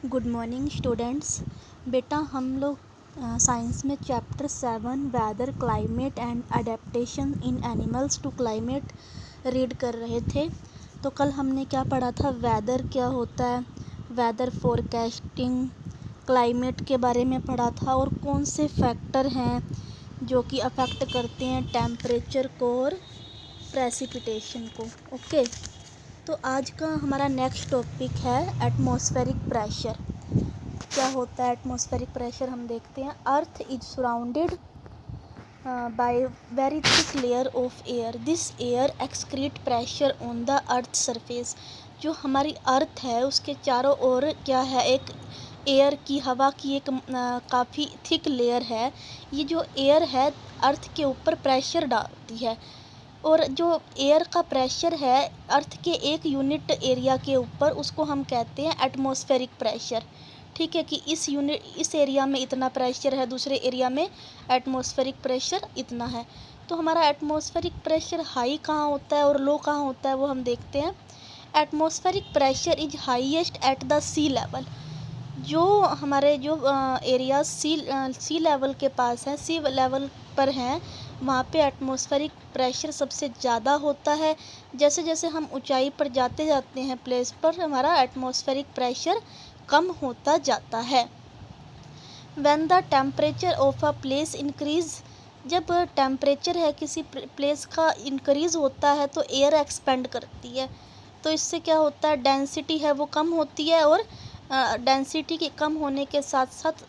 Good morning students. बेटा हम लोग साइंस में chapter 7 weather climate and adaptation in animals to climate read कर रहे थे। तो कल हमने क्या पढ़ा था, वेदर क्या होता है, वेदर फोरकास्टिंग, क्लाइमेट के बारे में पढ़ा था और कौन से फैक्टर हैं जो कि अफेक्ट करते हैं टेम्परेचर को और प्रेसिपिटेशन को। ओके, तो आज का हमारा नेक्स्ट टॉपिक है एटमॉस्फेरिक प्रेशर। क्या होता है एटमॉस्फेरिक प्रेशर, हम देखते हैं। Earth is surrounded by very thick layer of air. This air excrete pressure on the earth surface. जो हमारी अर्थ है उसके चारों ओर क्या है, एक एयर की, हवा की एक काफ़ी थिक लेयर है। ये जो एयर है अर्थ के ऊपर प्रेशर डालती है और जो एयर का प्रेशर है अर्थ के एक यूनिट एरिया के ऊपर, उसको हम कहते हैं एटमॉस्फेरिक प्रेशर। ठीक है, कि इस एरिया में इतना प्रेशर है, दूसरे एरिया में एटमॉस्फेरिक प्रेशर इतना है। तो हमारा एटमॉस्फेरिक प्रेशर हाई कहाँ होता है और लो कहाँ होता है वो हम देखते हैं। Atmospheric pressure is highest at the sea level. जो हमारे जो एरिया सी लेवल के पास है, सी लेवल पर हैं, वहाँ पे एटमॉस्फेरिक प्रेशर सबसे ज़्यादा होता है। जैसे जैसे हम ऊंचाई पर जाते जाते हैं प्लेस पर, हमारा एटमॉस्फेरिक प्रेशर कम होता जाता है। When the temperature of a place increase, जब टेम्परेचर है किसी प्लेस का इंक्रीज होता है तो एयर एक्सपेंड करती है। तो इससे क्या होता है, डेंसिटी है वो कम होती है और डेंसिटी के कम होने के साथ साथ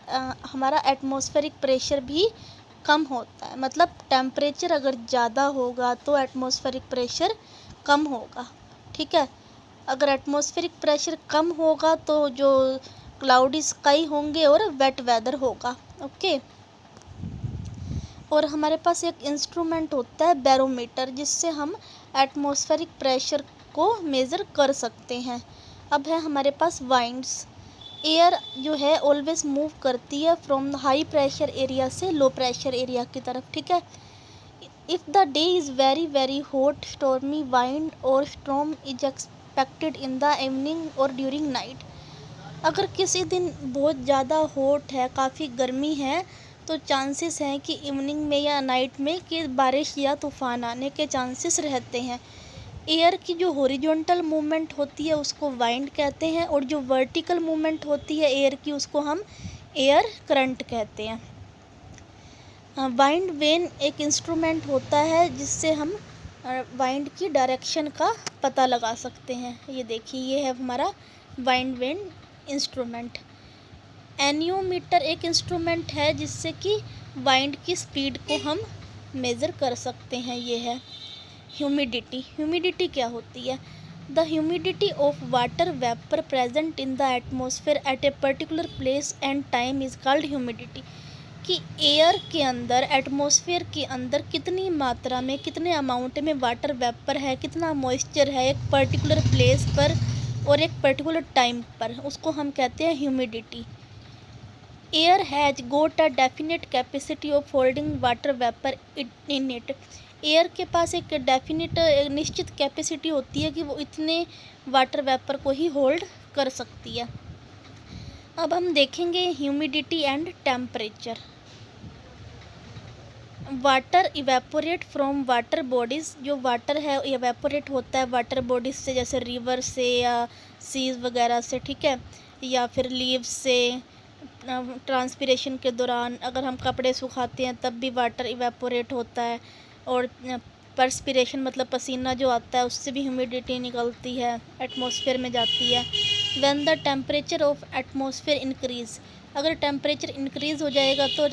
हमारा एटमॉस्फेरिक प्रेशर भी कम होता है। मतलब टेम्परेचर अगर ज़्यादा होगा तो एटमॉस्फेरिक प्रेशर कम होगा। ठीक है, अगर एटमॉस्फेरिक प्रेशर कम होगा तो जो क्लाउडी स्काई होंगे और वेट वेदर होगा। ओके, और हमारे पास एक इंस्ट्रूमेंट होता है बैरोमीटर, जिससे हम एटमॉस्फेरिक प्रेशर को मेज़र कर सकते हैं। अब है हमारे पास वाइंड्स। एयर जो है ऑलवेज मूव करती है फ्रॉम हाई प्रेशर एरिया से लो प्रेशर एरिया की तरफ। ठीक है, if the day is very very hot, stormy wind और storm is expected in the evening और ड्यूरिंग नाइट। अगर किसी दिन बहुत ज़्यादा हॉट है, काफ़ी गर्मी है, तो चांसेस हैं कि इवनिंग में या नाइट में कि बारिश या तूफ़ान आने के चांसेस रहते हैं। एयर की जो हॉरिजॉन्टल मूवमेंट होती है उसको वाइंड कहते हैं और जो वर्टिकल मूवमेंट होती है एयर की उसको हम एयर करंट कहते हैं। वाइंड वेन एक इंस्ट्रूमेंट होता है जिससे हम वाइंड की डायरेक्शन का पता लगा सकते हैं। ये देखिए, ये है हमारा वाइंड वेन इंस्ट्रूमेंट। एनियोमीटर एक इंस्ट्रूमेंट है जिससे कि वाइंड की स्पीड को हम मेज़र कर सकते हैं। ये है ह्यूमिडिटी क्या होती है, the humidity of water vapour present in the atmosphere at a particular place and time is called humidity. कि एयर के अंदर, एटमॉस्फेयर के अंदर कितनी मात्रा में, कितने अमाउंट में वाटर वेपर है, कितना मॉइस्चर है एक पर्टिकुलर प्लेस पर और एक पर्टिकुलर टाइम पर, उसको हम कहते हैं humidity. Air has got a definite capacity of holding water vapour in it. Air के पास एक डेफिनेट निश्चित कैपेसिटी होती है कि वो इतने वाटर वेपर को ही होल्ड कर सकती है। अब हम देखेंगे humidity and temperature. Water evaporate from water bodies, जो वाटर है इवेपोरेट होता है वाटर बॉडीज़ से, जैसे रिवर से या सीज वगैरह से। ठीक है, या फिर लीव्स से, ट्रांसपिरेशन के दौरान अगर हम कपड़े सुखाते हैं तब भी वाटर इवेपोरेट होता है। और परस्पिरेशन मतलब पसीना जो आता है उससे भी ह्यूमिडिटी निकलती है, एटमॉस्फेयर में जाती है। When the temperature of atmosphere increase, अगर टेम्परेचर इंक्रीज़ हो जाएगा तो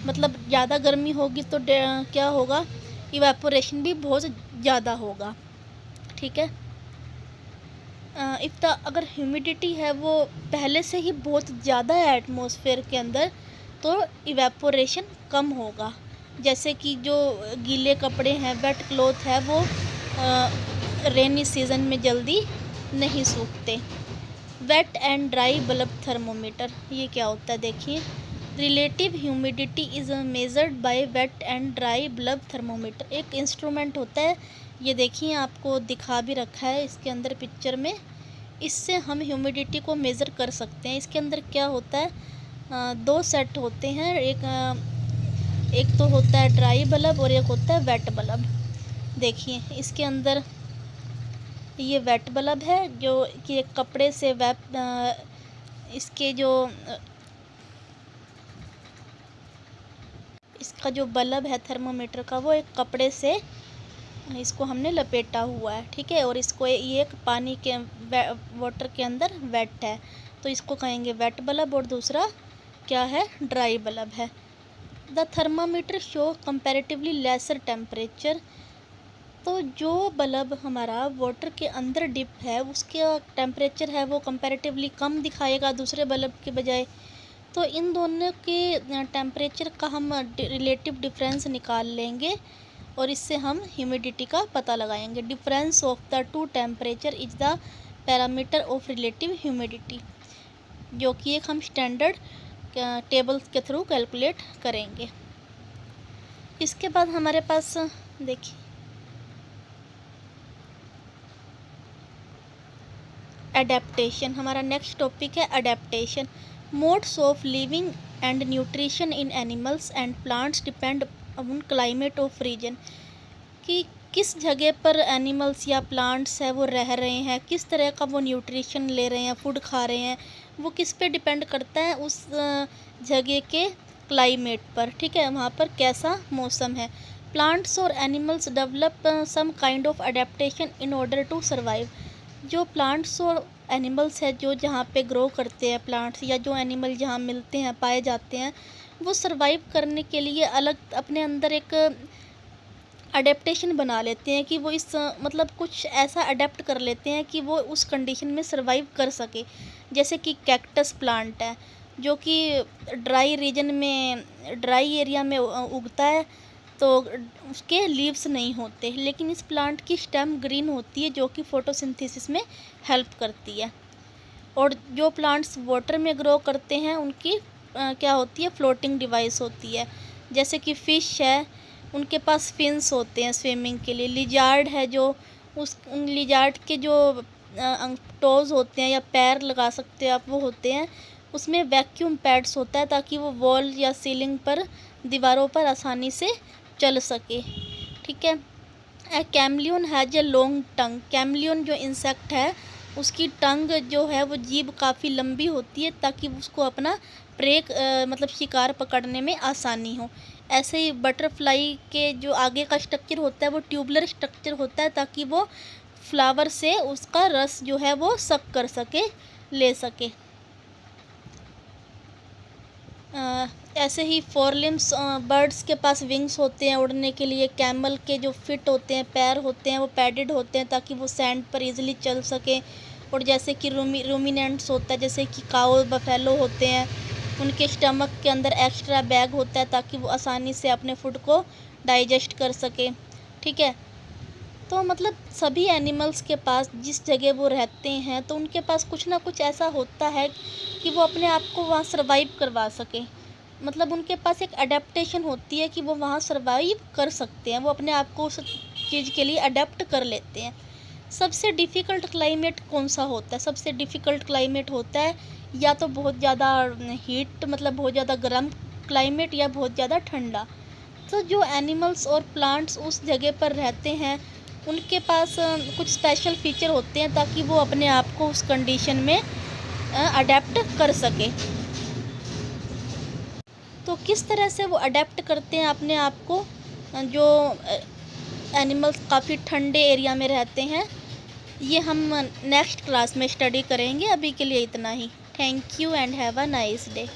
मतलब ज़्यादा गर्मी होगी तो क्या होगा, इवेपोरेशन भी बहुत ज़्यादा होगा। ठीक है, अगर ह्यूमिडिटी है वो पहले से ही बहुत ज़्यादा है एटमॉस्फेयर के अंदर तो इवेपोरेशन कम होगा। जैसे कि जो गीले कपड़े हैं, वेट क्लॉथ है, वो रेनी सीज़न में जल्दी नहीं सूखते। Wet and dry bulb thermometer, ये क्या होता है देखिए। Relative humidity is measured by wet and dry bulb thermometer, एक इंस्ट्रूमेंट होता है। ये देखिए, आपको दिखा भी रखा है इसके अंदर पिक्चर में। इससे हम ह्यूमिडिटी को मेज़र कर सकते हैं। इसके अंदर क्या होता है, 2 सेट होते हैं, एक तो होता है ड्राई बल्ब और एक होता है वेट बल्ब। देखिए इसके अंदर ये वेट बल्ब है जो कि एक कपड़े से इसके जो इसका जो बल्ब है थर्मोमीटर का, वो एक कपड़े से इसको हमने लपेटा हुआ है, ठीक है। और इसको ये एक पानी के वाटर के अंदर वेट है, तो इसको कहेंगे वेट बल्ब, और दूसरा क्या है, ड्राई बल्ब है। The thermometer show comparatively lesser temperature. तो जो बल्ब हमारा वाटर के अंदर डिप है उसका टेम्परेचर है वो कंपैरेटिवली कम दिखाएगा दूसरे बल्ब के बजाय। तो इन दोनों के टेम्परेचर का हम रिलेटिव डिफरेंस निकाल लेंगे और इससे हम ह्यूमिडिटी का पता लगाएंगे। Difference of the two temperature is the parameter of relative humidity, जो कि एक हम स्टैंडर्ड टेबल्स के थ्रू कैलकुलेट करेंगे। इसके बाद हमारे पास देखिए एडेप्टेशन, हमारा नेक्स्ट टॉपिक है adaptation. Modes of living and nutrition in animals and plants depend on climate of region, कि किस जगह पर एनिमल्स या प्लांट्स है वो रह रहे हैं, किस तरह का वो न्यूट्रिशन ले रहे हैं, फूड खा रहे हैं, वो किस पे डिपेंड करता है, उस जगह के क्लाइमेट पर, ठीक है, वहाँ पर कैसा मौसम है। प्लांट्स और animals develop some kind of adaptation in order to survive. जो प्लांट्स और एनिमल्स है जो जहाँ पे ग्रो करते हैं प्लांट्स, या जो एनिमल जहाँ मिलते हैं पाए जाते हैं, वो सर्वाइव करने के लिए अलग अपने अंदर एक अडेप्टेशन बना लेते हैं कि वो इस मतलब कुछ ऐसा अडेप्ट कर लेते हैं कि वो उस कंडीशन में सर्वाइव कर सके। जैसे कि कैक्टस प्लांट है जो कि ड्राई रीजन में, ड्राई एरिया में उगता है, तो उसके लीव्स नहीं होते, लेकिन इस प्लांट की स्टेम ग्रीन होती है जो कि फोटोसिंथेसिस में हेल्प करती है। और जो प्लांट्स वाटर में ग्रो करते हैं उनकी क्या होती है, फ्लोटिंग डिवाइस होती है। जैसे कि फ़िश है, उनके पास फिन्स होते हैं स्विमिंग के लिए। लिजार्ड है जो उन लिजार्ड के जो टोज़ होते हैं या पैर लगा सकते हैं आप, वो होते हैं, उसमें वैक्यूम पैड्स होता है ताकि वो वॉल या सीलिंग पर, दीवारों पर आसानी से चल सके, ठीक है। ए chameleon has a long tongue. Chameleon जो इंसेक्ट है उसकी टंग जो है वो जीभ काफ़ी लंबी होती है ताकि उसको अपना प्रे मतलब शिकार पकड़ने में आसानी हो। ऐसे ही बटरफ्लाई के जो आगे का स्ट्रक्चर होता है वो ट्यूबुलर स्ट्रक्चर होता है ताकि वो फ्लावर से उसका रस जो है वो सक कर सके, ले सके। ऐसे ही फोरलिम्स बर्ड्स के पास विंग्स होते हैं उड़ने के लिए। कैमल के जो फिट होते हैं, पैर होते हैं, वो पैडेड होते हैं ताकि वो सैंड पर इजीली चल सके। और जैसे कि रूमिनेंट्स होता है, जैसे कि काऊ बफेलो होते हैं, उनके स्टमक के अंदर एक्स्ट्रा बैग होता है ताकि वो आसानी से अपने फूड को डाइजेस्ट कर सके, ठीक है। तो मतलब सभी एनिमल्स के पास जिस जगह वो रहते हैं तो उनके पास कुछ ना कुछ ऐसा होता है कि वो अपने आप को वहाँ सर्वाइव करवा सके। मतलब उनके पास एक अडेप्टेशन होती है कि वो वहाँ सर्वाइव कर सकते हैं, वो अपने आप को उस चीज़ के लिए अडेप्ट कर लेते हैं। सबसे डिफ़िकल्ट क्लाइमेट कौन सा होता है? सबसे डिफ़िकल्ट क्लाइमेट होता है या तो बहुत ज़्यादा हीट, मतलब बहुत ज़्यादा गर्म क्लाइमेट, या बहुत ज़्यादा ठंडा। तो जो एनिमल्स और प्लांट्स उस जगह पर रहते हैं उनके पास कुछ स्पेशल फीचर होते हैं ताकि वो अपने आप को उस कंडीशन में अडेप्ट कर सके। तो किस तरह से वो अडेप्ट करते हैं अपने आप को, जो एनिमल्स काफ़ी ठंडे एरिया में रहते हैं, ये हम नेक्स्ट क्लास में स्टडी करेंगे। अभी के लिए इतना ही। Thank you and have a nice day.